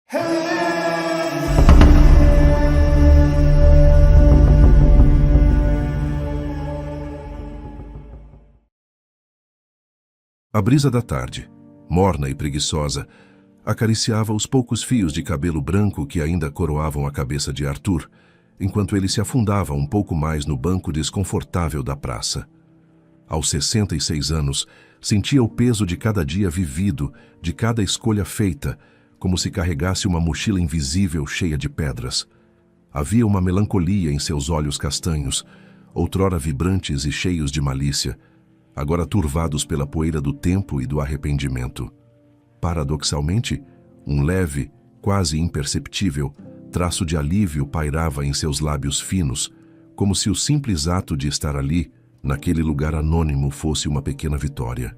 A brisa da tarde, morna e preguiçosa, acariciava os poucos fios de cabelo branco que ainda coroavam a cabeça de Arthur, enquanto ele se afundava um pouco mais no banco desconfortável da praça. Aos 66 anos, sentia o peso de cada dia vivido, de cada escolha feita, como se carregasse uma mochila invisível cheia de pedras. Havia uma melancolia em seus olhos castanhos, outrora vibrantes e cheios de malícia, agora turvados pela poeira do tempo e do arrependimento. Paradoxalmente, um leve, quase imperceptível, traço de alívio pairava em seus lábios finos, como se o simples ato de estar ali, naquele lugar anônimo, fosse uma pequena vitória.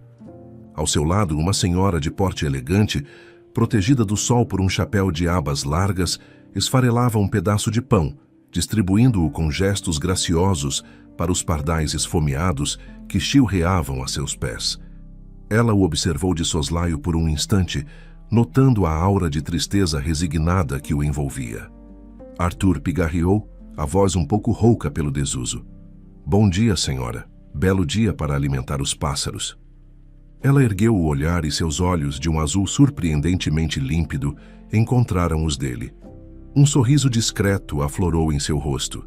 Ao seu lado, uma senhora de porte elegante, protegida do sol por um chapéu de abas largas, esfarelava um pedaço de pão, distribuindo-o com gestos graciosos para os pardais esfomeados que chilreavam a seus pés. Ela o observou de soslaio por um instante, notando a aura de tristeza resignada que o envolvia. Arthur pigarreou, a voz um pouco rouca pelo desuso. "Bom dia, senhora. Belo dia para alimentar os pássaros." Ela ergueu o olhar e seus olhos, de um azul surpreendentemente límpido, encontraram os dele. Um sorriso discreto aflorou em seu rosto.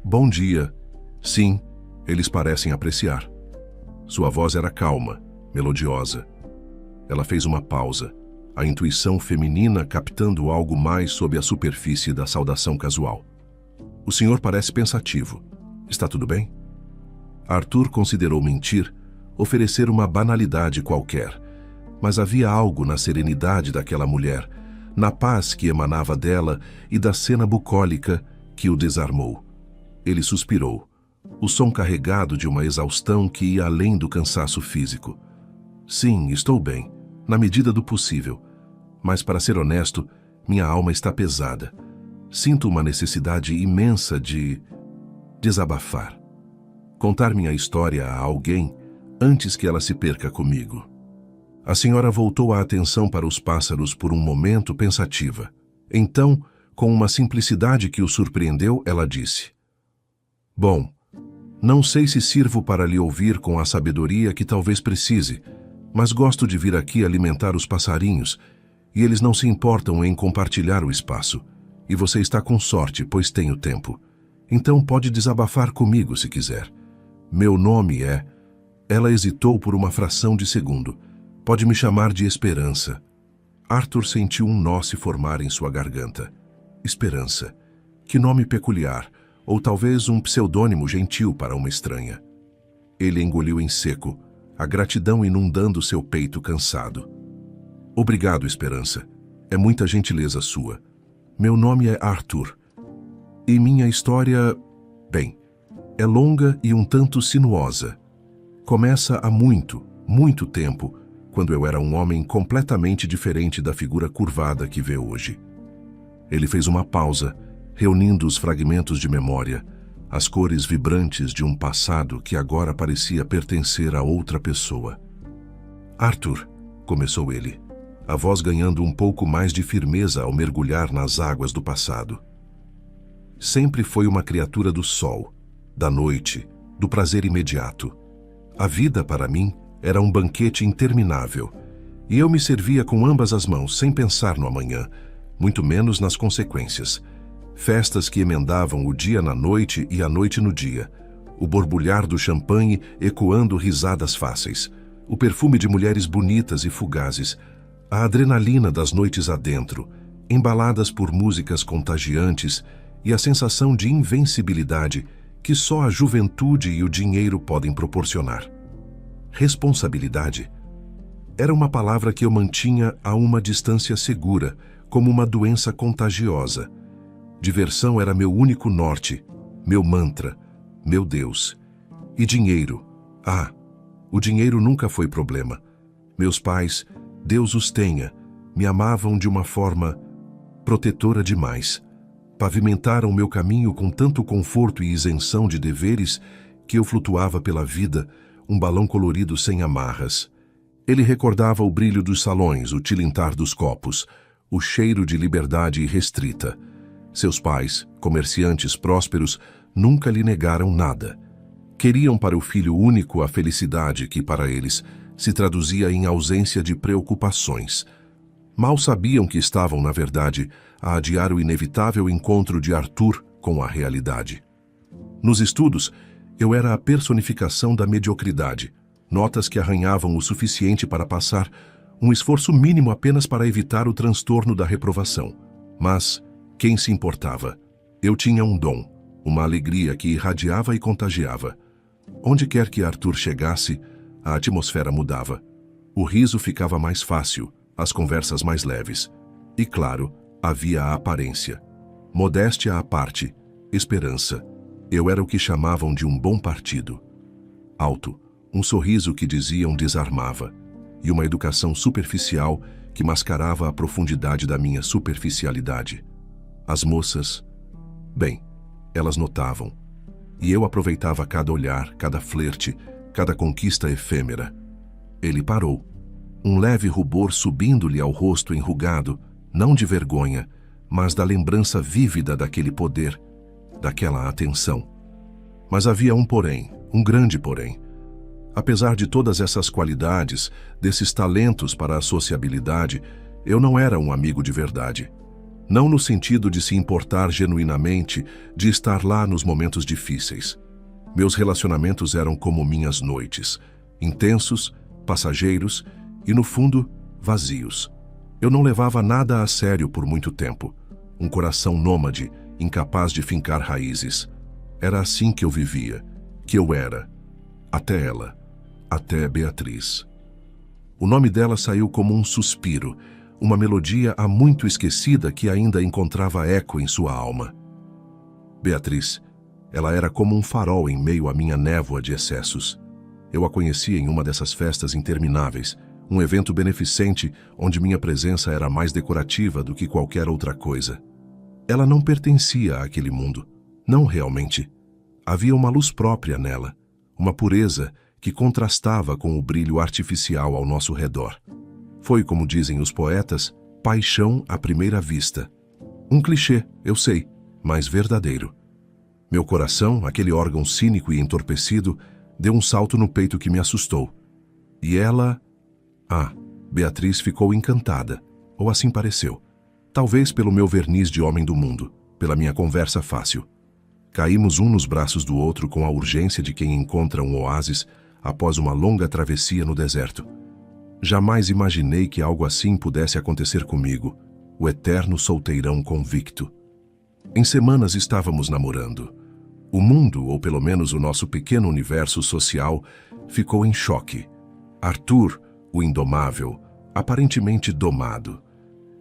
"Bom dia. Sim, eles parecem apreciar." Sua voz era calma, melodiosa. Ela fez uma pausa, a intuição feminina captando algo mais sob a superfície da saudação casual. "O senhor parece pensativo. Está tudo bem?" Arthur considerou mentir, oferecer uma banalidade qualquer, mas havia algo na serenidade daquela mulher, na paz que emanava dela e da cena bucólica que o desarmou. Ele suspirou, o som carregado de uma exaustão que ia além do cansaço físico. "Sim, estou bem, na medida do possível, mas, para ser honesto, minha alma está pesada. Sinto uma necessidade imensa de desabafar. Contar minha história a alguém antes que ela se perca comigo." A senhora voltou a atenção para os pássaros por um momento pensativa. Então, com uma simplicidade que o surpreendeu, ela disse: "Bom, não sei se sirvo para lhe ouvir com a sabedoria que talvez precise, mas gosto de vir aqui alimentar os passarinhos, e eles não se importam em compartilhar o espaço. E você está com sorte, pois tenho tempo. Então pode desabafar comigo se quiser. Meu nome é..." Ela hesitou por uma fração de segundo. "Pode me chamar de Esperança." Arthur sentiu um nó se formar em sua garganta. Esperança. Que nome peculiar, ou talvez um pseudônimo gentil para uma estranha. Ele engoliu em seco, a gratidão inundando seu peito cansado. "Obrigado, Esperança. É muita gentileza sua. Meu nome é Arthur. E minha história, bem, é longa e um tanto sinuosa. Começa há muito, muito tempo, quando eu era um homem completamente diferente da figura curvada que vê hoje." Ele fez uma pausa, reunindo os fragmentos de memória, as cores vibrantes de um passado que agora parecia pertencer a outra pessoa. "Arthur", começou ele, a voz ganhando um pouco mais de firmeza ao mergulhar nas águas do passado. "Sempre foi uma criatura do sol, da noite, do prazer imediato. A vida, para mim, era um banquete interminável, e eu me servia com ambas as mãos, sem pensar no amanhã, muito menos nas consequências. Festas que emendavam o dia na noite e a noite no dia, o borbulhar do champanhe ecoando risadas fáceis, o perfume de mulheres bonitas e fugazes, a adrenalina das noites adentro, embaladas por músicas contagiantes e a sensação de invencibilidade que só a juventude e o dinheiro podem proporcionar. Responsabilidade era uma palavra que eu mantinha a uma distância segura, como uma doença contagiosa. Diversão era meu único norte, meu mantra, meu Deus. E dinheiro. O dinheiro nunca foi problema. Meus pais, Deus os tenha, me amavam de uma forma protetora demais. Pavimentaram meu caminho com tanto conforto e isenção de deveres que eu flutuava pela vida, um balão colorido sem amarras. Ele recordava o brilho dos salões, o tilintar dos copos, o cheiro de liberdade irrestrita. Seus pais, comerciantes prósperos, nunca lhe negaram nada. Queriam para o filho único a felicidade que, para eles, se traduzia em ausência de preocupações. Mal sabiam que estavam, na verdade, a adiar o inevitável encontro de Arthur com a realidade. Nos estudos, eu era a personificação da mediocridade, notas que arranhavam o suficiente para passar, um esforço mínimo apenas para evitar o transtorno da reprovação. Mas quem se importava? Eu tinha um dom, uma alegria que irradiava e contagiava. Onde quer que Arthur chegasse, a atmosfera mudava. O riso ficava mais fácil, as conversas mais leves. E, claro, havia a aparência. Modéstia à parte, esperança. Eu era o que chamavam de um bom partido. Alto, um sorriso que diziam desarmava, e uma educação superficial que mascarava a profundidade da minha superficialidade. As moças, bem, elas notavam. E eu aproveitava cada olhar, cada flerte, cada conquista efêmera. Ele parou. Um leve rubor subindo-lhe ao rosto enrugado, não de vergonha, mas da lembrança vívida daquele poder, daquela atenção. Mas havia um porém, um grande porém. Apesar de todas essas qualidades, desses talentos para a sociabilidade, eu não era um amigo de verdade. Não no sentido de se importar genuinamente, de estar lá nos momentos difíceis. Meus relacionamentos eram como minhas noites, intensos, passageiros e, no fundo, vazios. Eu não levava nada a sério por muito tempo. Um coração nômade, incapaz de fincar raízes. Era assim que eu vivia, que eu era. Até ela, até Beatriz. O nome dela saiu como um suspiro, uma melodia há muito esquecida que ainda encontrava eco em sua alma. Beatriz, ela era como um farol em meio à minha névoa de excessos. Eu a conhecia em uma dessas festas intermináveis, um evento beneficente onde minha presença era mais decorativa do que qualquer outra coisa. Ela não pertencia àquele mundo, não realmente. Havia uma luz própria nela, uma pureza que contrastava com o brilho artificial ao nosso redor. Foi, como dizem os poetas, paixão à primeira vista. Um clichê, eu sei, mas verdadeiro. Meu coração, aquele órgão cínico e entorpecido, deu um salto no peito que me assustou. E ela... Beatriz ficou encantada, ou assim pareceu. Talvez pelo meu verniz de homem do mundo, pela minha conversa fácil. Caímos um nos braços do outro com a urgência de quem encontra um oásis após uma longa travessia no deserto. Jamais imaginei que algo assim pudesse acontecer comigo, o eterno solteirão convicto. Em semanas estávamos namorando. O mundo, ou pelo menos o nosso pequeno universo social, ficou em choque. Arthur, o indomável, aparentemente domado.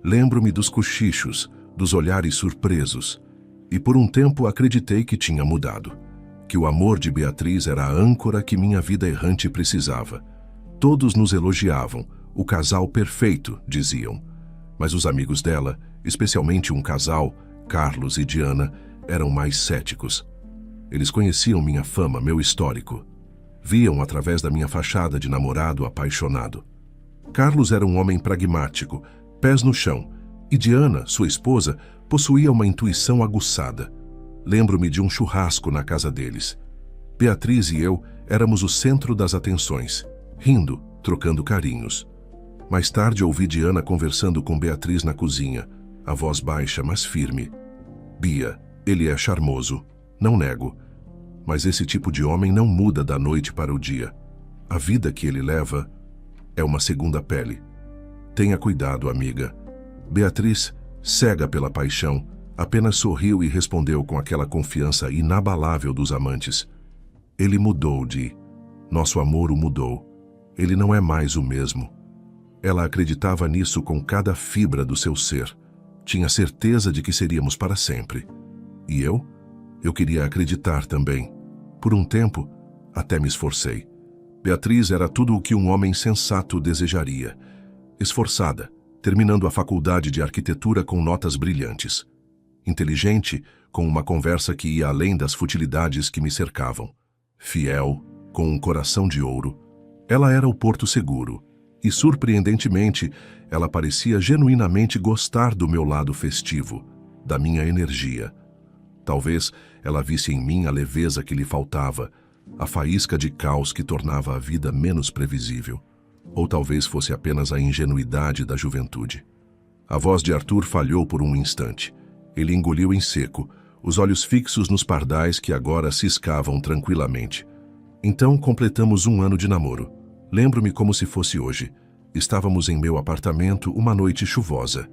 Lembro-me dos cochichos, dos olhares surpresos, e por um tempo acreditei que tinha mudado, que o amor de Beatriz era a âncora que minha vida errante precisava. Todos nos elogiavam, o casal perfeito, diziam. Mas os amigos dela, especialmente um casal, Carlos e Diana, eram mais céticos. Eles conheciam minha fama, meu histórico. Viam através da minha fachada de namorado apaixonado. Carlos era um homem pragmático, pés no chão, e Diana, sua esposa, possuía uma intuição aguçada. Lembro-me de um churrasco na casa deles. Beatriz e eu éramos o centro das atenções, rindo, trocando carinhos. Mais tarde ouvi Diana conversando com Beatriz na cozinha, a voz baixa, mas firme. Bia, ele é charmoso, não nego. Mas esse tipo de homem não muda da noite para o dia. A vida que ele leva é uma segunda pele. Tenha cuidado, amiga. Beatriz, cega pela paixão, apenas sorriu e respondeu com aquela confiança inabalável dos amantes. Ele mudou, Di. Nosso amor o mudou. Ele não é mais o mesmo. Ela acreditava nisso com cada fibra do seu ser. Tinha certeza de que seríamos para sempre. E eu? Eu queria acreditar também. Por um tempo, até me esforcei. Beatriz era tudo o que um homem sensato desejaria. Esforçada, terminando a faculdade de arquitetura com notas brilhantes. Inteligente, com uma conversa que ia além das futilidades que me cercavam. Fiel, com um coração de ouro. Ela era o porto seguro. E, surpreendentemente, ela parecia genuinamente gostar do meu lado festivo, da minha energia. Talvez ela visse em mim a leveza que lhe faltava, a faísca de caos que tornava a vida menos previsível. Ou talvez fosse apenas a ingenuidade da juventude. A voz de Arthur falhou por um instante. Ele engoliu em seco, os olhos fixos nos pardais que agora ciscavam tranquilamente. Então completamos 1 ano de namoro. Lembro-me como se fosse hoje. Estávamos em meu apartamento uma noite chuvosa.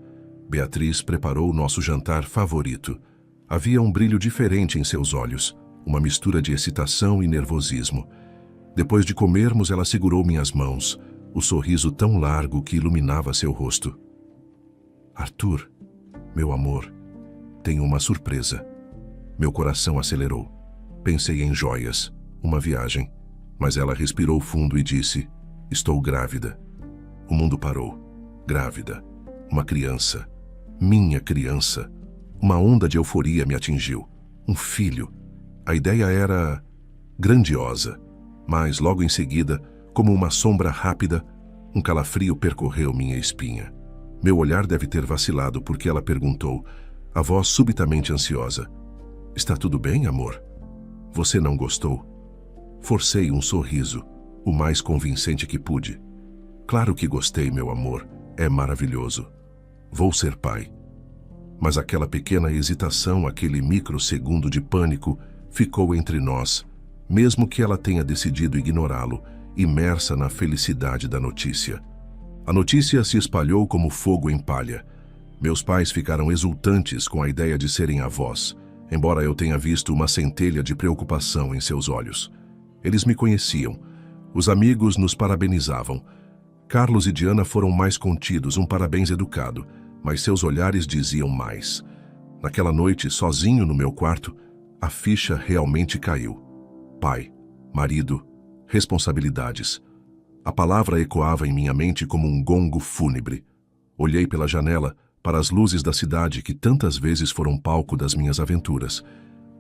Beatriz preparou o nosso jantar favorito. Havia um brilho diferente em seus olhos, uma mistura de excitação e nervosismo. Depois de comermos, ela segurou minhas mãos, o sorriso tão largo que iluminava seu rosto. Arthur, meu amor, tenho uma surpresa. Meu coração acelerou. Pensei em joias, uma viagem, mas ela respirou fundo e disse: estou grávida. O mundo parou. Grávida. Uma criança. Minha criança. Uma onda de euforia me atingiu. Um filho. A ideia era grandiosa, mas logo em seguida, como uma sombra rápida, um calafrio percorreu minha espinha. Meu olhar deve ter vacilado porque ela perguntou, a voz subitamente ansiosa: está tudo bem, amor? Você não gostou? Forcei um sorriso, o mais convincente que pude. Claro que gostei, meu amor. É maravilhoso. Vou ser pai. Mas aquela pequena hesitação, aquele microsegundo de pânico, ficou entre nós, mesmo que ela tenha decidido ignorá-lo, imersa na felicidade da notícia. A notícia se espalhou como fogo em palha. Meus pais ficaram exultantes com a ideia de serem avós, embora eu tenha visto uma centelha de preocupação em seus olhos. Eles me conheciam. Os amigos nos parabenizavam. Carlos e Diana foram mais contidos, um parabéns educado, mas seus olhares diziam mais. Naquela noite, sozinho no meu quarto, a ficha realmente caiu. Pai, marido, responsabilidades. A palavra ecoava em minha mente como um gongo fúnebre. Olhei pela janela para as luzes da cidade que tantas vezes foram palco das minhas aventuras.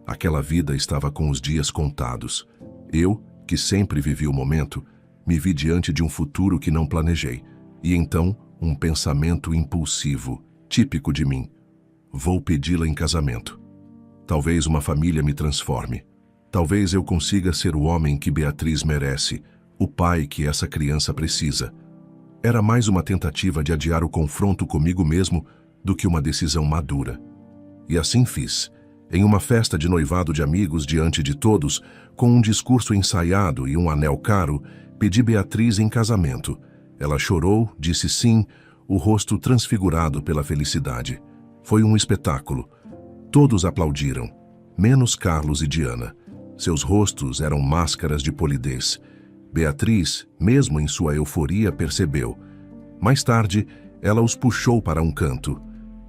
Aquela vida estava com os dias contados. Eu, que sempre vivi o momento, me vi diante de um futuro que não planejei. E então, um pensamento impulsivo, típico de mim. Vou pedi-la em casamento. Talvez uma família me transforme. Talvez eu consiga ser o homem que Beatriz merece, o pai que essa criança precisa. Era mais uma tentativa de adiar o confronto comigo mesmo do que uma decisão madura. E assim fiz. Em uma festa de noivado de amigos diante de todos, com um discurso ensaiado e um anel caro, pedi Beatriz em casamento. Ela chorou, disse sim, o rosto transfigurado pela felicidade. Foi um espetáculo. Todos aplaudiram, menos Carlos e Diana. Seus rostos eram máscaras de polidez. Beatriz, mesmo em sua euforia, percebeu. Mais tarde, ela os puxou para um canto.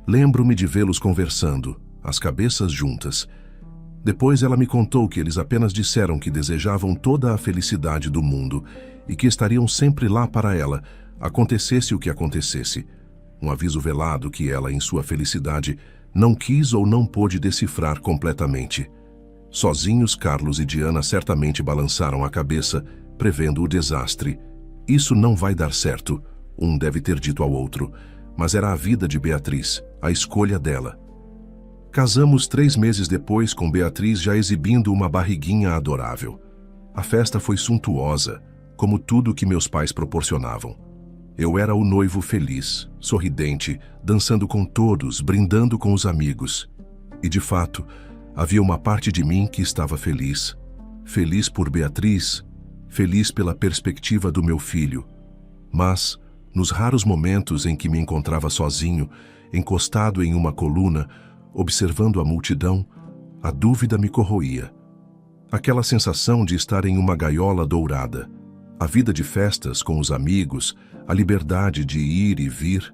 Lembro-me de vê-los conversando, as cabeças juntas. Depois ela me contou que eles apenas disseram que desejavam toda a felicidade do mundo e que estariam sempre lá para ela, acontecesse o que acontecesse. Um aviso velado que ela, em sua felicidade, não quis ou não pôde decifrar completamente. Sozinhos, Carlos e Diana certamente balançaram a cabeça, prevendo o desastre. Isso não vai dar certo, um deve ter dito ao outro, mas era a vida de Beatriz, a escolha dela. Casamos 3 meses depois, com Beatriz já exibindo uma barriguinha adorável. A festa foi suntuosa, como tudo que meus pais proporcionavam. Eu era o noivo feliz, sorridente, dançando com todos, brindando com os amigos. E, de fato, havia uma parte de mim que estava feliz. Feliz por Beatriz, feliz pela perspectiva do meu filho. Mas, nos raros momentos em que me encontrava sozinho, encostado em uma coluna, observando a multidão, a dúvida me corroía. Aquela sensação de estar em uma gaiola dourada, a vida de festas com os amigos, a liberdade de ir e vir,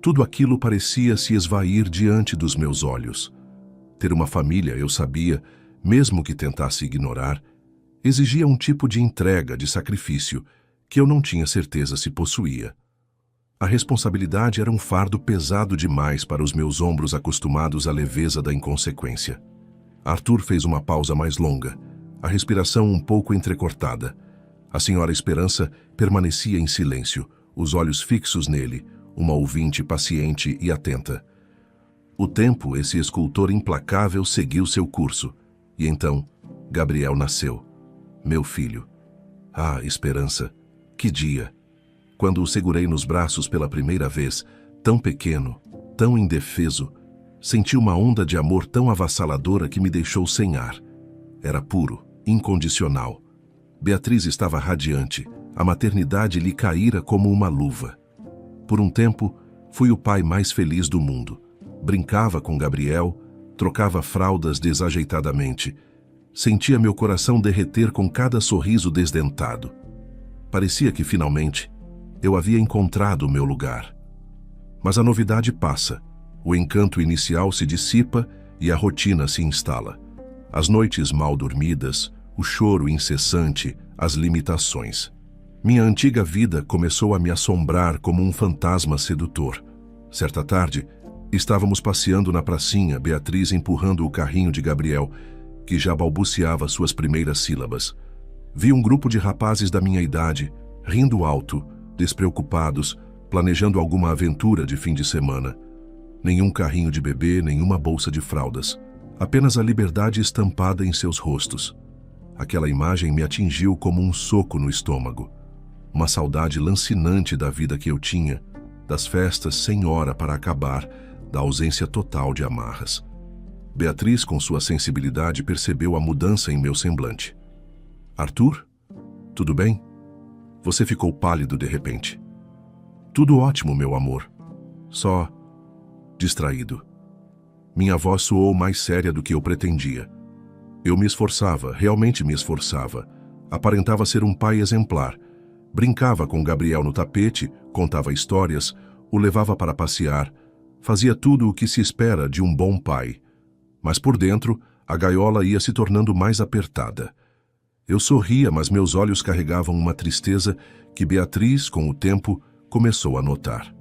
tudo aquilo parecia se esvair diante dos meus olhos. Ter uma família, eu sabia, mesmo que tentasse ignorar, exigia um tipo de entrega, de sacrifício, que eu não tinha certeza se possuía. A responsabilidade era um fardo pesado demais para os meus ombros acostumados à leveza da inconsequência. Arthur fez uma pausa mais longa, a respiração um pouco entrecortada. A senhora Esperança permanecia em silêncio, os olhos fixos nele, uma ouvinte paciente e atenta. O tempo, esse escultor implacável, seguiu seu curso. E então, Gabriel nasceu. Meu filho. Ah, Esperança, que dia! Quando o segurei nos braços pela primeira vez, tão pequeno, tão indefeso, senti uma onda de amor tão avassaladora que me deixou sem ar. Era puro, incondicional. Beatriz estava radiante, a maternidade lhe caíra como uma luva. Por um tempo, fui o pai mais feliz do mundo. Brincava com Gabriel, trocava fraldas desajeitadamente. Sentia meu coração derreter com cada sorriso desdentado. Parecia que, finalmente, eu havia encontrado o meu lugar. Mas a novidade passa, o encanto inicial se dissipa e a rotina se instala. As noites mal dormidas, o choro incessante, as limitações. Minha antiga vida começou a me assombrar como um fantasma sedutor. Certa tarde, estávamos passeando na pracinha, Beatriz empurrando o carrinho de Gabriel, que já balbuciava suas primeiras sílabas. Vi um grupo de rapazes da minha idade, rindo alto, despreocupados, planejando alguma aventura de fim de semana. Nenhum carrinho de bebê, nenhuma bolsa de fraldas. Apenas a liberdade estampada em seus rostos. Aquela imagem me atingiu como um soco no estômago. Uma saudade lancinante da vida que eu tinha, das festas sem hora para acabar, da ausência total de amarras. Beatriz, com sua sensibilidade, percebeu a mudança em meu semblante. Arthur? Tudo bem? Você ficou pálido de repente. Tudo ótimo, meu amor. Só distraído. Minha voz soou mais séria do que eu pretendia. Eu me esforçava, realmente me esforçava. Aparentava ser um pai exemplar. Brincava com Gabriel no tapete, contava histórias, o levava para passear. Fazia tudo o que se espera de um bom pai. Mas por dentro, a gaiola ia se tornando mais apertada. Eu sorria, mas meus olhos carregavam uma tristeza que Beatriz, com o tempo, começou a notar.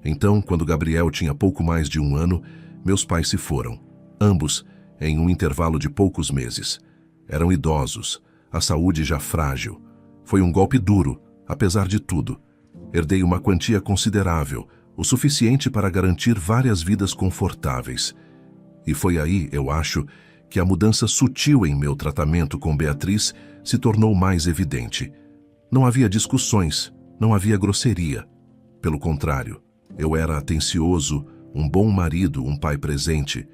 Então, quando Gabriel tinha pouco mais de 1 ano, meus pais se foram, ambos em um intervalo de poucos meses. Eram idosos, a saúde já frágil. Foi um golpe duro, apesar de tudo. Herdei uma quantia considerável, o suficiente para garantir várias vidas confortáveis. E foi aí, eu acho, que a mudança sutil em meu tratamento com Beatriz se tornou mais evidente. Não havia discussões, não havia grosseria. Pelo contrário, eu era atencioso, um bom marido, um pai presente,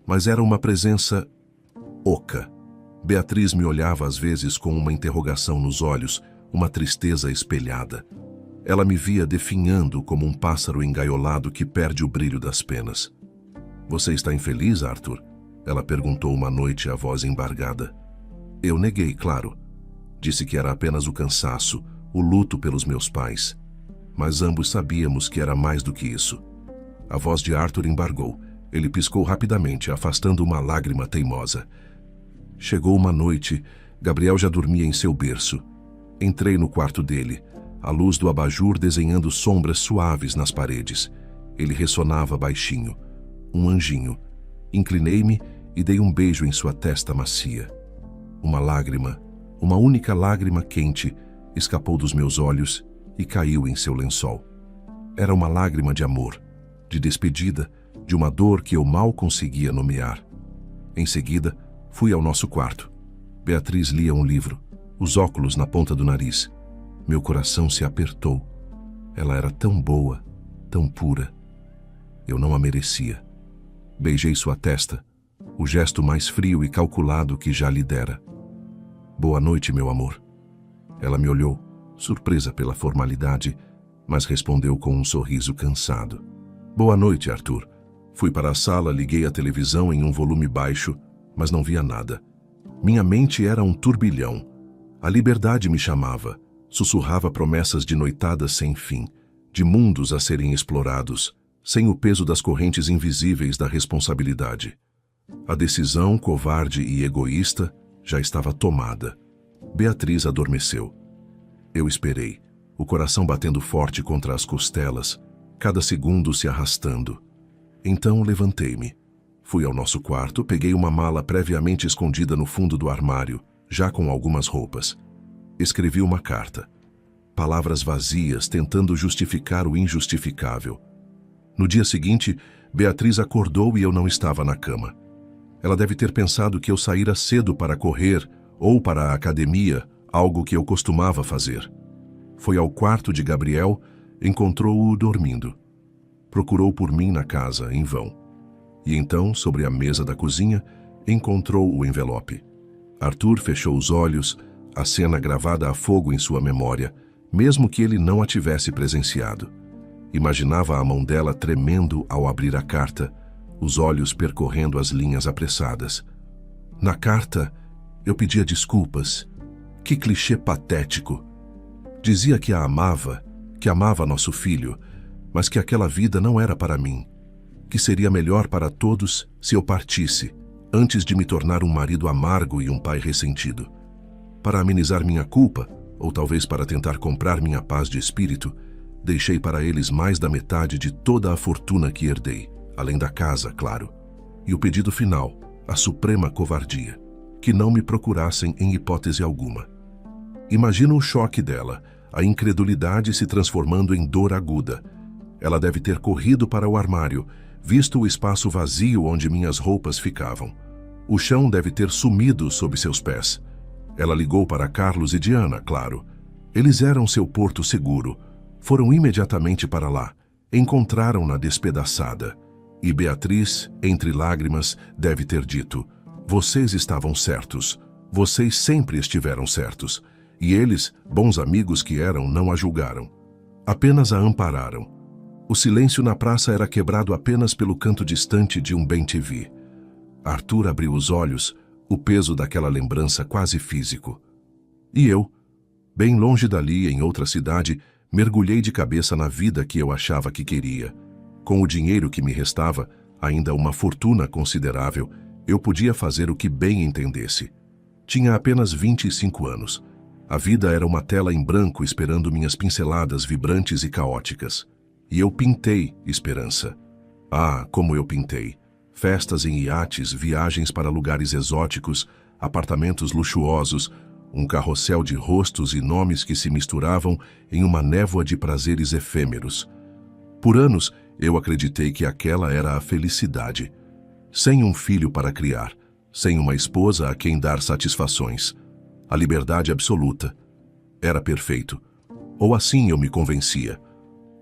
mas era uma presença oca. Beatriz me olhava às vezes com uma interrogação nos olhos, uma tristeza espelhada. Ela me via definhando como um pássaro engaiolado que perde o brilho das penas. Você está infeliz, Arthur? Ela perguntou uma noite, a voz embargada. Eu neguei, claro. Disse que era apenas o cansaço, o luto pelos meus pais. Mas ambos sabíamos que era mais do que isso. A voz de Arthur embargou. Ele piscou rapidamente, afastando uma lágrima teimosa. Chegou uma noite, Gabriel já dormia em seu berço. Entrei no quarto dele, a luz do abajur desenhando sombras suaves nas paredes. Ele ressonava baixinho. Um anjinho. Inclinei-me e dei um beijo em sua testa macia. Uma lágrima, uma única lágrima quente, escapou dos meus olhos e caiu em seu lençol. Era uma lágrima de amor, de despedida, de uma dor que eu mal conseguia nomear. Em seguida, fui ao nosso quarto. Beatriz lia um livro, os óculos na ponta do nariz. Meu coração se apertou. Ela era tão boa, tão pura. Eu não a merecia. Beijei sua testa, o gesto mais frio e calculado que já lhe dera. Boa noite, meu amor. Ela me olhou, surpresa pela formalidade, mas respondeu com um sorriso cansado. Boa noite, Arthur. Fui para a sala, liguei a televisão em um volume baixo, mas não via nada. Minha mente era um turbilhão. A liberdade me chamava, sussurrava promessas de noitadas sem fim, de mundos a serem explorados, sem o peso das correntes invisíveis da responsabilidade. A decisão, covarde e egoísta, já estava tomada. Beatriz adormeceu. Eu esperei, o coração batendo forte contra as costelas, cada segundo se arrastando. Então levantei-me. Fui ao nosso quarto, peguei uma mala previamente escondida no fundo do armário, já com algumas roupas. Escrevi uma carta. Palavras vazias tentando justificar o injustificável. No dia seguinte, Beatriz acordou e eu não estava na cama. Ela deve ter pensado que eu saíra cedo para correr ou para a academia, algo que eu costumava fazer. Foi ao quarto de Gabriel, encontrou-o dormindo. Procurou por mim na casa, em vão. E então, sobre a mesa da cozinha, encontrou o envelope. Arthur fechou os olhos, a cena gravada a fogo em sua memória, mesmo que ele não a tivesse presenciado. Imaginava a mão dela tremendo ao abrir a carta, os olhos percorrendo as linhas apressadas. Na carta, eu pedia desculpas. Que clichê patético! Dizia que a amava, que amava nosso filho, mas que aquela vida não era para mim, que seria melhor para todos se eu partisse, antes de me tornar um marido amargo e um pai ressentido. Para amenizar minha culpa, ou talvez para tentar comprar minha paz de espírito, deixei para eles mais da metade de toda a fortuna que herdei, além da casa, claro. E o pedido final, a suprema covardia, que não me procurassem em hipótese alguma. Imagino o choque dela, a incredulidade se transformando em dor aguda. Ela deve ter corrido para o armário, visto o espaço vazio onde minhas roupas ficavam. O chão deve ter sumido sob seus pés. Ela ligou para Carlos e Diana, claro. Eles eram seu porto seguro. Foram imediatamente para lá. Encontraram-na despedaçada. E Beatriz, entre lágrimas, deve ter dito: vocês estavam certos. Vocês sempre estiveram certos. E eles, bons amigos que eram, não a julgaram. Apenas a ampararam. O silêncio na praça era quebrado apenas pelo canto distante de um bem-te-vi. Arthur abriu os olhos, o peso daquela lembrança quase físico. E eu, bem longe dali, em outra cidade, mergulhei de cabeça na vida que eu achava que queria. Com o dinheiro que me restava, ainda uma fortuna considerável, eu podia fazer o que bem entendesse. Tinha apenas 25 anos. A vida era uma tela em branco esperando minhas pinceladas vibrantes e caóticas. E eu pintei esperança. Ah, como eu pintei! Festas em iates, viagens para lugares exóticos, apartamentos luxuosos, um carrossel de rostos e nomes que se misturavam em uma névoa de prazeres efêmeros. Por anos, eu acreditei que aquela era a felicidade. Sem um filho para criar, sem uma esposa a quem dar satisfações. A liberdade absoluta. Era perfeito. Ou assim eu me convencia.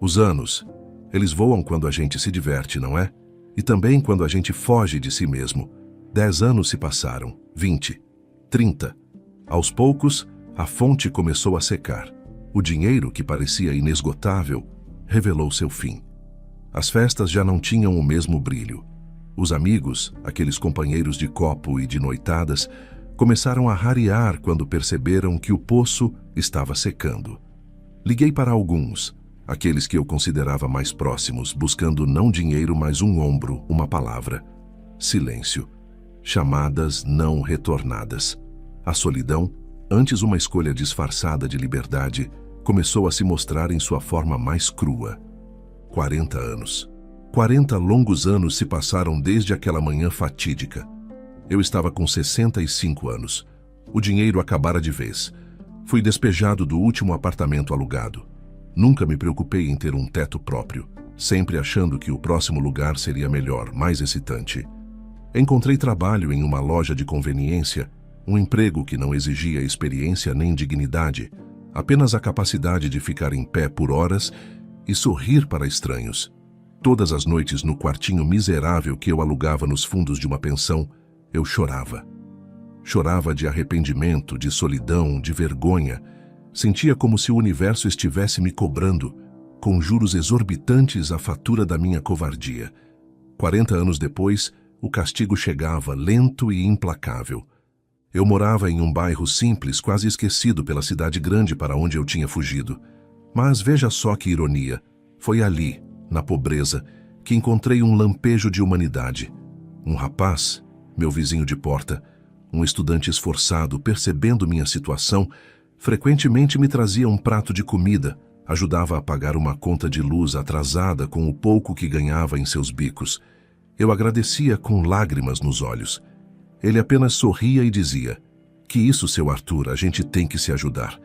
Os anos, eles voam quando a gente se diverte, não é? E também quando a gente foge de si mesmo. 10 anos se passaram, 20, 30. Aos poucos, a fonte começou a secar. O dinheiro, que parecia inesgotável, revelou seu fim. As festas já não tinham o mesmo brilho. Os amigos, aqueles companheiros de copo e de noitadas, começaram a rarear quando perceberam que o poço estava secando. Liguei para alguns, aqueles que eu considerava mais próximos, buscando não dinheiro, mas um ombro, uma palavra. Silêncio. Chamadas não retornadas. A solidão, antes uma escolha disfarçada de liberdade, começou a se mostrar em sua forma mais crua. 40 anos. 40 longos anos se passaram desde aquela manhã fatídica. Eu estava com 65 anos. O dinheiro acabara de vez. Fui despejado do último apartamento alugado. Nunca me preocupei em ter um teto próprio, sempre achando que o próximo lugar seria melhor, mais excitante. Encontrei trabalho em uma loja de conveniência, um emprego que não exigia experiência nem dignidade, apenas a capacidade de ficar em pé por horas e sorrir para estranhos. Todas as noites no quartinho miserável que eu alugava nos fundos de uma pensão, eu chorava. Chorava de arrependimento, de solidão, de vergonha. Sentia como se o universo estivesse me cobrando, com juros exorbitantes, a fatura da minha covardia. 40 anos depois, o castigo chegava, lento e implacável. Eu morava em um bairro simples, quase esquecido pela cidade grande para onde eu tinha fugido. Mas veja só que ironia. Foi ali, na pobreza, que encontrei um lampejo de humanidade. Um rapaz, meu vizinho de porta, um estudante esforçado, percebendo minha situação, frequentemente me trazia um prato de comida, ajudava a pagar uma conta de luz atrasada com o pouco que ganhava em seus bicos. Eu agradecia com lágrimas nos olhos. Ele apenas sorria e dizia: "Que isso, seu Arthur, a gente tem que se ajudar."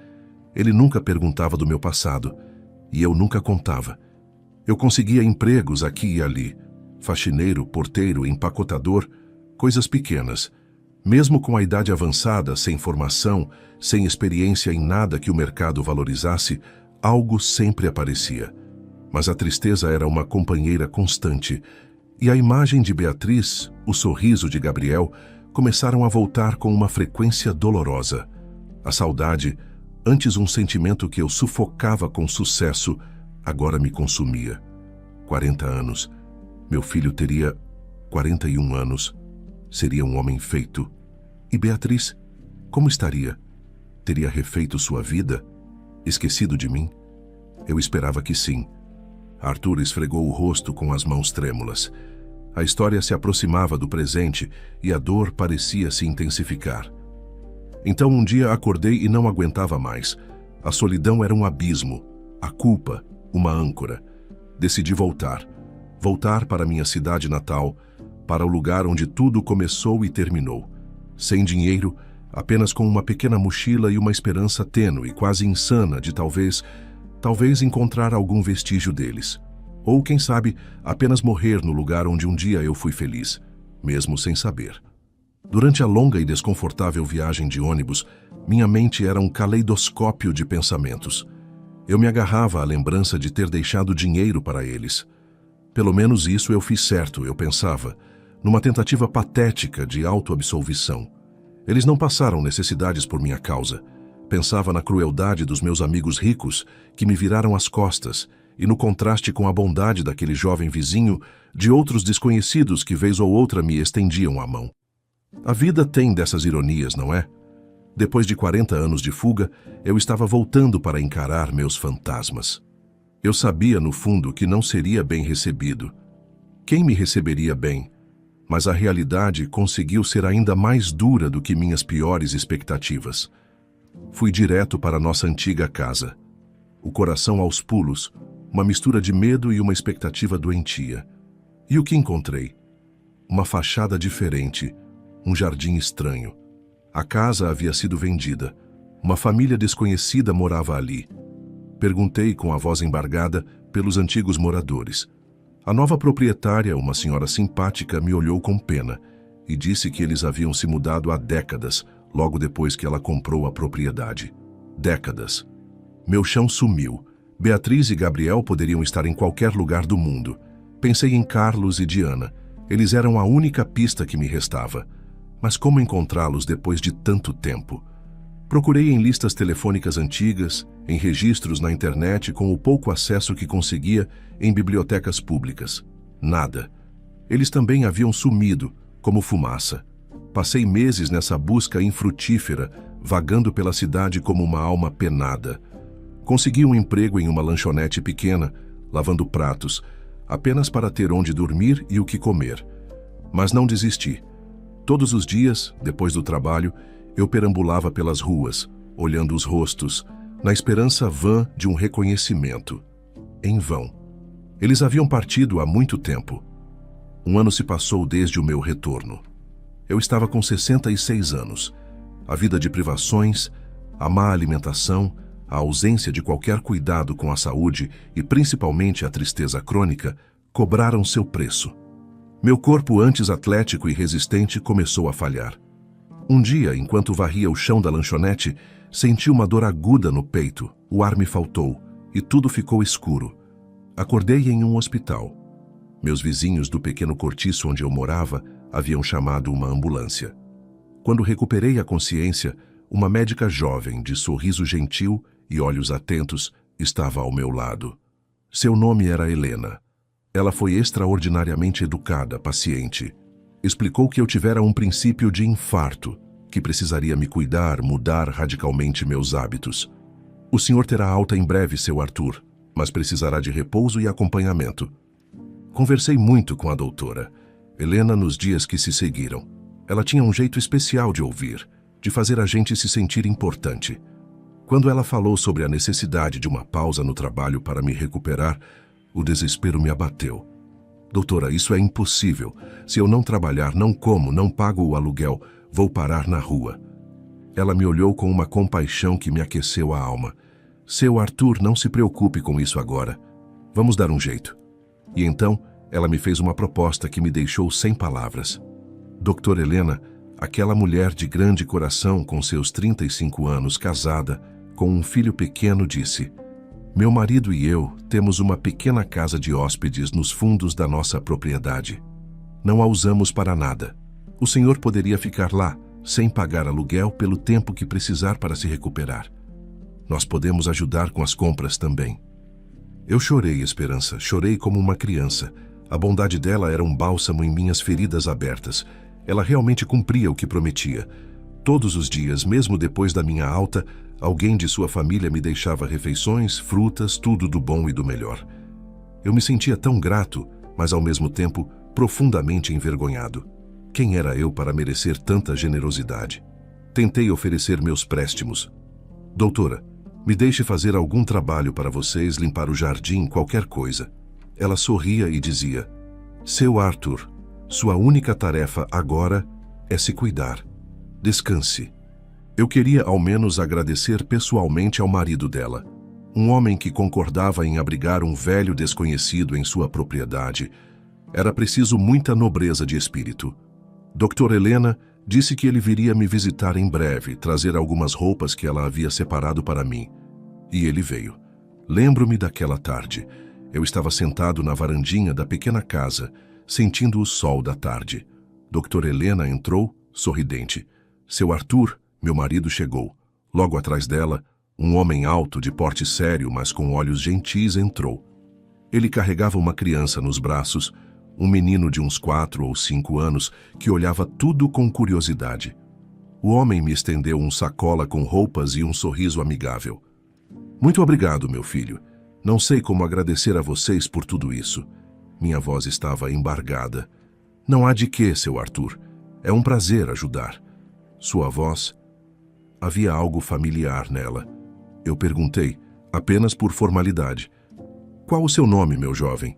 Ele nunca perguntava do meu passado, e eu nunca contava. Eu conseguia empregos aqui e ali, faxineiro, porteiro, empacotador, coisas pequenas. Mesmo com a idade avançada, sem formação, sem experiência em nada que o mercado valorizasse, algo sempre aparecia. Mas a tristeza era uma companheira constante, e a imagem de Beatriz, o sorriso de Gabriel, começaram a voltar com uma frequência dolorosa. A saudade, antes um sentimento que eu sufocava com sucesso, agora me consumia. 40 anos. Meu filho teria 41 anos. Seria um homem feito. E Beatriz, como estaria? Teria refeito sua vida? Esquecido de mim? Eu esperava que sim. Arthur esfregou o rosto com as mãos trêmulas. A história se aproximava do presente e a dor parecia se intensificar. Então um dia acordei e não aguentava mais. A solidão era um abismo, a culpa, uma âncora. Decidi voltar. Voltar para minha cidade natal, para o lugar onde tudo começou e terminou. Sem dinheiro, apenas com uma pequena mochila e uma esperança tênue, quase insana de talvez encontrar algum vestígio deles. Ou, quem sabe, apenas morrer no lugar onde um dia eu fui feliz, mesmo sem saber. Durante a longa e desconfortável viagem de ônibus, minha mente era um caleidoscópio de pensamentos. Eu me agarrava à lembrança de ter deixado dinheiro para eles. Pelo menos isso eu fiz certo, eu pensava, numa tentativa patética de autoabsolvição. Eles não passaram necessidades por minha causa. Pensava na crueldade dos meus amigos ricos que me viraram as costas e no contraste com a bondade daquele jovem vizinho de outros desconhecidos que vez ou outra me estendiam a mão. A vida tem dessas ironias, não é? Depois de 40 anos de fuga, eu estava voltando para encarar meus fantasmas. Eu sabia, no fundo, que não seria bem recebido. Quem me receberia bem? Mas a realidade conseguiu ser ainda mais dura do que minhas piores expectativas. Fui direto para nossa antiga casa. O coração aos pulos, uma mistura de medo e uma expectativa doentia. E o que encontrei? Uma fachada diferente, um jardim estranho. A casa havia sido vendida. Uma família desconhecida morava ali. Perguntei com a voz embargada pelos antigos moradores. A nova proprietária, uma senhora simpática, me olhou com pena e disse que eles haviam se mudado há décadas, logo depois que ela comprou a propriedade. Décadas. Meu chão sumiu. Beatriz e Gabriel poderiam estar em qualquer lugar do mundo. Pensei em Carlos e Diana. Eles eram a única pista que me restava. Mas como encontrá-los depois de tanto tempo? Procurei em listas telefônicas antigas, em registros na internet com o pouco acesso que conseguia em bibliotecas públicas. Nada. Eles também haviam sumido, como fumaça. Passei meses nessa busca infrutífera, vagando pela cidade como uma alma penada. Consegui um emprego em uma lanchonete pequena, lavando pratos, apenas para ter onde dormir e o que comer. Mas não desisti. Todos os dias, depois do trabalho, eu perambulava pelas ruas, olhando os rostos, na esperança vã de um reconhecimento. Em vão. Eles haviam partido há muito tempo. Um ano se passou desde o meu retorno. Eu estava com 66 anos. A vida de privações, a má alimentação, a ausência de qualquer cuidado com a saúde e principalmente a tristeza crônica cobraram seu preço. Meu corpo, antes atlético e resistente, começou a falhar. Um dia, enquanto varria o chão da lanchonete, senti uma dor aguda no peito, o ar me faltou e tudo ficou escuro. Acordei em um hospital. Meus vizinhos do pequeno cortiço onde eu morava haviam chamado uma ambulância. Quando recuperei a consciência, uma médica jovem, de sorriso gentil e olhos atentos, estava ao meu lado. Seu nome era Helena. Ela foi extraordinariamente educada, paciente. Explicou que eu tivera um princípio de infarto, que precisaria me cuidar, mudar radicalmente meus hábitos. O senhor terá alta em breve, seu Arthur, mas precisará de repouso e acompanhamento. Conversei muito com a doutora Helena nos dias que se seguiram. Ela tinha um jeito especial de ouvir, de fazer a gente se sentir importante. Quando ela falou sobre a necessidade de uma pausa no trabalho para me recuperar, o desespero me abateu. Doutora, isso é impossível. Se eu não trabalhar, não como, não pago o aluguel, vou parar na rua. Ela me olhou com uma compaixão que me aqueceu a alma. Seu Arthur, não se preocupe com isso agora. Vamos dar um jeito. E então, ela me fez uma proposta que me deixou sem palavras. Doutora Helena, aquela mulher de grande coração com seus 35 anos, casada, com um filho pequeno, disse: meu marido e eu temos uma pequena casa de hóspedes nos fundos da nossa propriedade. Não a usamos para nada. O senhor poderia ficar lá, sem pagar aluguel pelo tempo que precisar para se recuperar. Nós podemos ajudar com as compras também. Eu chorei, Esperança, chorei como uma criança. A bondade dela era um bálsamo em minhas feridas abertas. Ela realmente cumpria o que prometia. Todos os dias, mesmo depois da minha alta, alguém de sua família me deixava refeições, frutas, tudo do bom e do melhor. Eu me sentia tão grato, mas ao mesmo tempo profundamente envergonhado. Quem era eu para merecer tanta generosidade? Tentei oferecer meus préstimos. Doutora, me deixe fazer algum trabalho para vocês, limpar o jardim, qualquer coisa. Ela sorria e dizia: seu Arthur, sua única tarefa agora é se cuidar. Descanse. Eu queria ao menos agradecer pessoalmente ao marido dela, um homem que concordava em abrigar um velho desconhecido em sua propriedade. Era preciso muita nobreza de espírito. Doutora Helena disse que ele viria me visitar em breve, trazer algumas roupas que ela havia separado para mim. E ele veio. Lembro-me daquela tarde. Eu estava sentado na varandinha da pequena casa, sentindo o sol da tarde. Doutora Helena entrou, sorridente. Seu Arthur, meu marido, chegou. Logo atrás dela, um homem alto, de porte sério, mas com olhos gentis, entrou. Ele carregava uma criança nos braços, um menino de uns 4 ou 5 anos, que olhava tudo com curiosidade. O homem me estendeu um sacola com roupas e um sorriso amigável. Muito obrigado, meu filho. Não sei como agradecer a vocês por tudo isso. Minha voz estava embargada. Não há de quê, seu Arthur. É um prazer ajudar. Sua voz... havia algo familiar nela. Eu perguntei, apenas por formalidade: qual o seu nome, meu jovem?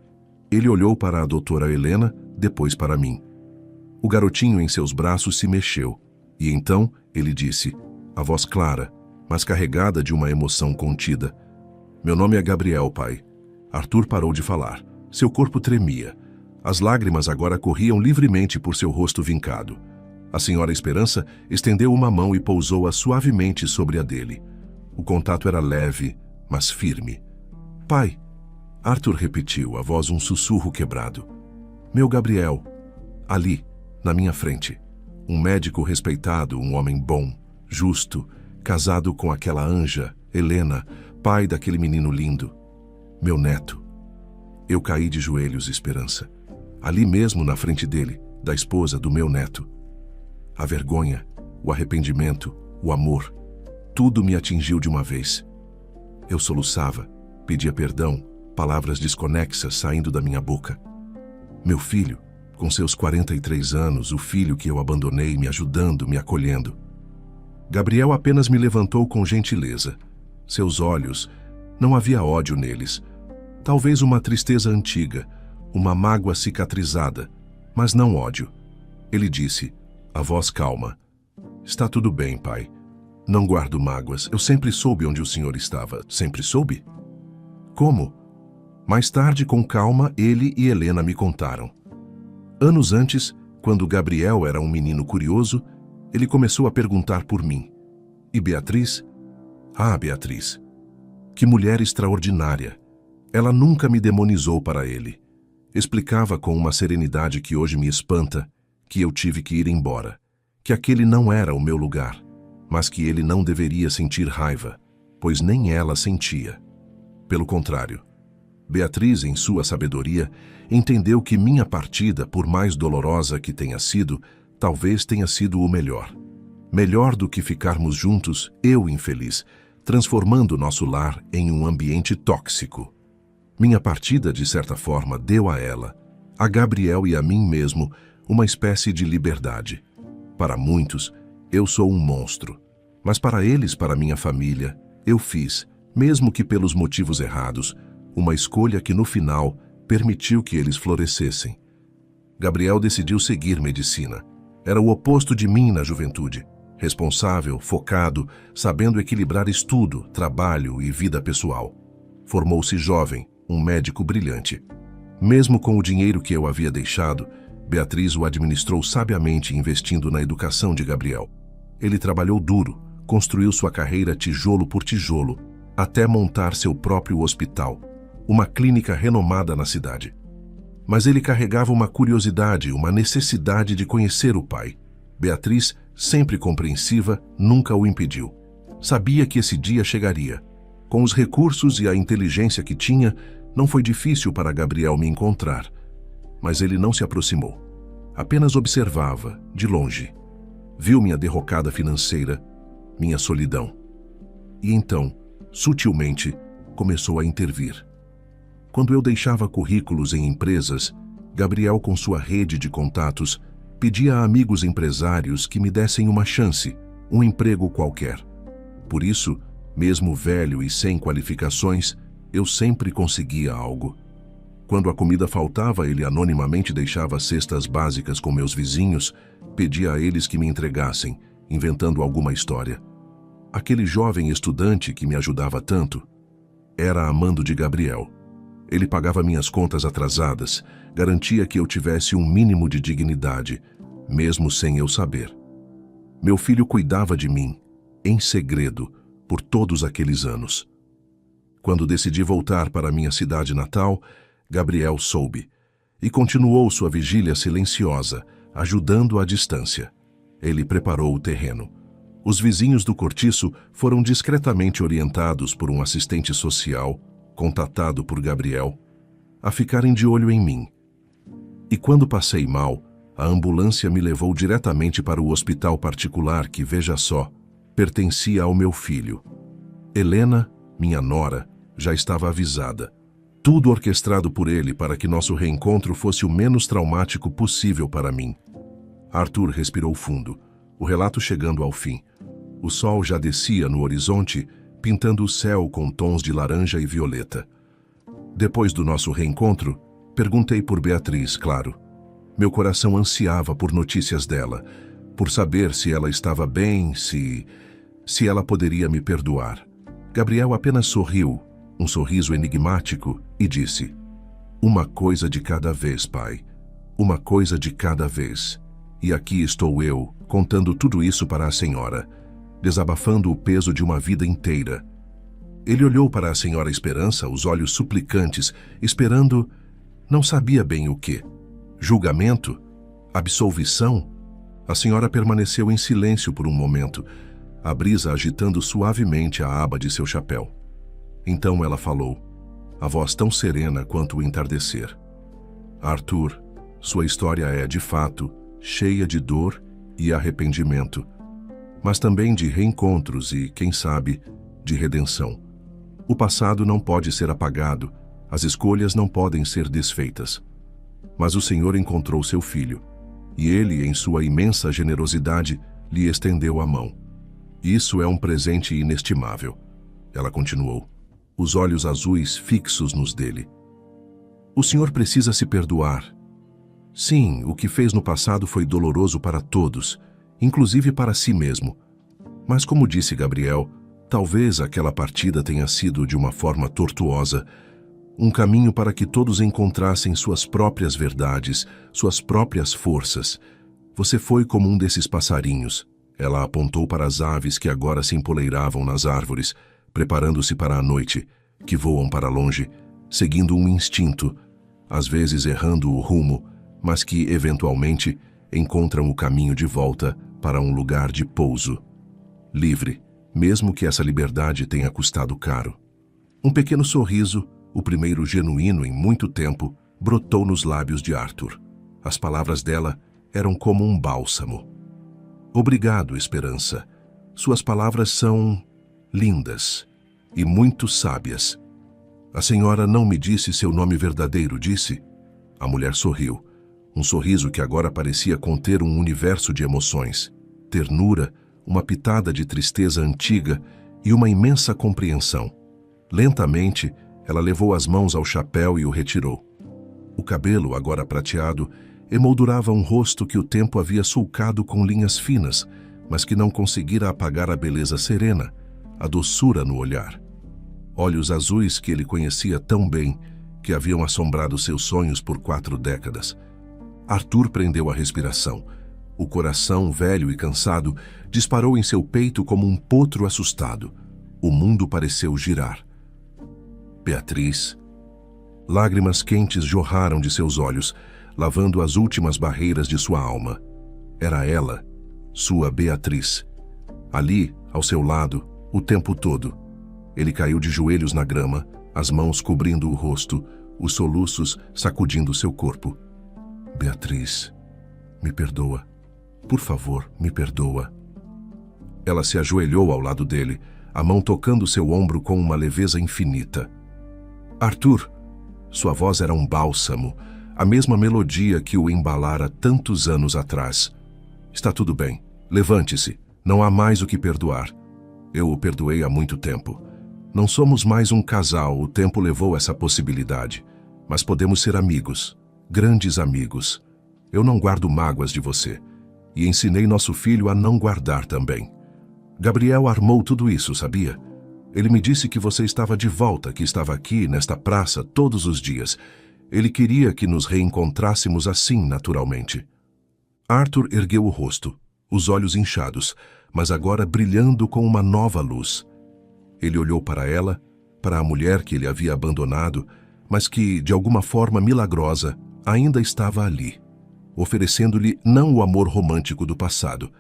Ele olhou para a doutora Helena, depois para mim. O garotinho em seus braços se mexeu, e então ele disse, a voz clara, mas carregada de uma emoção contida: meu nome é Gabriel, pai. Arthur parou de falar. Seu corpo tremia. As lágrimas agora corriam livremente por seu rosto vincado. A senhora Esperança estendeu uma mão e pousou-a suavemente sobre a dele. O contato era leve, mas firme. Pai, Arthur repetiu, a voz um sussurro quebrado. Meu Gabriel, ali, na minha frente. Um médico respeitado, um homem bom, justo, casado com aquela anja, Helena, pai daquele menino lindo. Meu neto. Eu caí de joelhos, Esperança. Ali mesmo na frente dele, da esposa do meu neto. A vergonha, o arrependimento, o amor, tudo me atingiu de uma vez. Eu soluçava, pedia perdão, palavras desconexas saindo da minha boca. Meu filho, com seus 43 anos, o filho que eu abandonei, me ajudando, me acolhendo. Gabriel apenas me levantou com gentileza. Seus olhos, não havia ódio neles. Talvez uma tristeza antiga, uma mágoa cicatrizada, mas não ódio. Ele disse, a voz calma: está tudo bem, pai. Não guardo mágoas. Eu sempre soube onde o senhor estava. Sempre soube? Como? Mais tarde, com calma, ele e Helena me contaram. Anos antes, quando Gabriel era um menino curioso, ele começou a perguntar por mim. E Beatriz? Ah, Beatriz. Que mulher extraordinária. Ela nunca me demonizou para ele. Explicava com uma serenidade que hoje me espanta que eu tive que ir embora, que aquele não era o meu lugar, mas que ele não deveria sentir raiva, pois nem ela sentia. Pelo contrário, Beatriz, em sua sabedoria, entendeu que minha partida, por mais dolorosa que tenha sido, talvez tenha sido o melhor. Melhor do que ficarmos juntos, eu infeliz, transformando nosso lar em um ambiente tóxico. Minha partida, de certa forma, deu a ela, a Gabriel e a mim mesmo, uma espécie de liberdade. Para muitos, eu sou um monstro, mas para eles, para minha família, eu fiz, mesmo que pelos motivos errados, uma escolha que no final permitiu que eles florescessem. Gabriel decidiu seguir medicina. Era o oposto de mim na juventude. responsável, focado, sabendo equilibrar estudo, trabalho e vida pessoal. Formou-se jovem, um médico brilhante. Mesmo com o dinheiro que eu havia deixado, Beatriz o administrou sabiamente investindo na educação de Gabriel. Ele trabalhou duro, construiu sua carreira tijolo por tijolo, até montar seu próprio hospital, uma clínica renomada na cidade. Mas ele carregava uma curiosidade, uma necessidade de conhecer o pai. Beatriz, sempre compreensiva, nunca o impediu. Sabia que esse dia chegaria. Com os recursos e a inteligência que tinha, não foi difícil para Gabriel me encontrar. Mas ele não se aproximou. Apenas observava, de longe. Viu minha derrocada financeira, minha solidão. E então, sutilmente, começou a intervir. Quando eu deixava currículos em empresas, Gabriel, com sua rede de contatos, pedia a amigos empresários que me dessem uma chance, um emprego qualquer. Por isso, mesmo velho e sem qualificações, eu sempre conseguia algo. Quando a comida faltava, ele anonimamente deixava cestas básicas com meus vizinhos, pedia a eles que me entregassem, inventando alguma história. Aquele jovem estudante que me ajudava tanto era amando de Gabriel. Ele pagava minhas contas atrasadas, garantia que eu tivesse um mínimo de dignidade, mesmo sem eu saber. Meu filho cuidava de mim, em segredo, por todos aqueles anos. Quando decidi voltar para minha cidade natal, Gabriel soube e continuou sua vigília silenciosa, ajudando à distância. Ele preparou o terreno. Os vizinhos do cortiço foram discretamente orientados por um assistente social, contatado por Gabriel, a ficarem de olho em mim. E quando passei mal, a ambulância me levou diretamente para o hospital particular que, veja só, pertencia ao meu filho. Helena, minha nora, já estava avisada. Tudo orquestrado por ele para que nosso reencontro fosse o menos traumático possível para mim. Arthur respirou fundo, o relato chegando ao fim. O sol já descia no horizonte, pintando o céu com tons de laranja e violeta. Depois do nosso reencontro, perguntei por Beatriz, claro. Meu coração ansiava por notícias dela, por saber se ela estava bem, se ela poderia me perdoar. Gabriel apenas sorriu, um sorriso enigmático, e disse: "Uma coisa de cada vez, pai. Uma coisa de cada vez. E aqui estou eu, contando tudo isso para a senhora, desabafando o peso de uma vida inteira." Ele olhou para a senhora Esperança, os olhos suplicantes, esperando, não sabia bem o quê. Julgamento? Absolvição? A senhora permaneceu em silêncio por um momento, a brisa agitando suavemente a aba de seu chapéu. Então ela falou, a voz tão serena quanto o entardecer: "Arthur, sua história é, de fato, cheia de dor e arrependimento, mas também de reencontros e, quem sabe, de redenção. O passado não pode ser apagado, as escolhas não podem ser desfeitas. Mas o Senhor encontrou seu filho, e ele, em sua imensa generosidade, lhe estendeu a mão. Isso é um presente inestimável." Ela continuou, os olhos azuis fixos nos dele. "O senhor precisa se perdoar. Sim, o que fez no passado foi doloroso para todos, inclusive para si mesmo. Mas, como disse Gabriel, talvez aquela partida tenha sido de uma forma tortuosa, um caminho para que todos encontrassem suas próprias verdades, suas próprias forças. Você foi como um desses passarinhos." Ela apontou para as aves que agora se empoleiravam nas árvores, preparando-se para a noite, que voam para longe, seguindo um instinto, às vezes errando o rumo, mas que, eventualmente, encontram o caminho de volta para um lugar de pouso. Livre, mesmo que essa liberdade tenha custado caro. Um pequeno sorriso, o primeiro genuíno em muito tempo, brotou nos lábios de Arthur. As palavras dela eram como um bálsamo. "Obrigado, Esperança. Suas palavras são lindas e muito sábias. A senhora não me disse seu nome verdadeiro, disse?" A mulher sorriu, um sorriso que agora parecia conter um universo de emoções, ternura, uma pitada de tristeza antiga e uma imensa compreensão. Lentamente, ela levou as mãos ao chapéu e o retirou. O cabelo, agora prateado, emoldurava um rosto que o tempo havia sulcado com linhas finas, mas que não conseguira apagar a beleza serena, a doçura no olhar. Olhos azuis que ele conhecia tão bem, que haviam assombrado seus sonhos por 4 décadas. Arthur prendeu a respiração. O coração, velho e cansado, disparou em seu peito como um potro assustado. O mundo pareceu girar. Beatriz. Lágrimas quentes jorraram de seus olhos, lavando as últimas barreiras de sua alma. Era ela, sua Beatriz. Ali, ao seu lado, o tempo todo. Ele caiu de joelhos na grama, as mãos cobrindo o rosto, os soluços sacudindo seu corpo. Beatriz, me perdoa. Por favor, me perdoa. Ela se ajoelhou ao lado dele, a mão tocando seu ombro com uma leveza infinita. Arthur, sua voz era um bálsamo, a mesma melodia que o embalara tantos anos atrás. Está tudo bem. Levante-se. Não há mais o que perdoar. Eu o perdoei há muito tempo. Não somos mais um casal, o tempo levou essa possibilidade. Mas podemos ser amigos, grandes amigos. Eu não guardo mágoas de você. E ensinei nosso filho a não guardar também. Gabriel armou tudo isso, sabia? Ele me disse que você estava de volta, que estava aqui, nesta praça, todos os dias. Ele queria que nos reencontrássemos assim, naturalmente. Arthur ergueu o rosto, os olhos inchados, mas agora brilhando com uma nova luz. Ele olhou para ela, para a mulher que ele havia abandonado, mas que, de alguma forma milagrosa, ainda estava ali, oferecendo-lhe não o amor romântico do passado,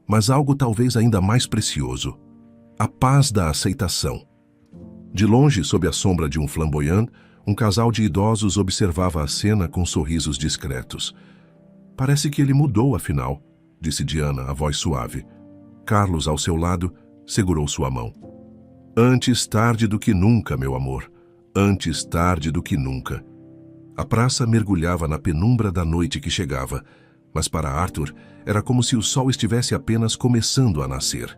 mas algo talvez ainda mais precioso, a paz da aceitação. De longe, sob a sombra de um flamboyant, um casal de idosos observava a cena com sorrisos discretos. Parece que ele mudou, afinal, disse Diana, a voz suave. Carlos, ao seu lado, segurou sua mão. Antes tarde do que nunca, meu amor. Antes tarde do que nunca. A praça mergulhava na penumbra da noite que chegava, mas para Arthur era como se o sol estivesse apenas começando a nascer.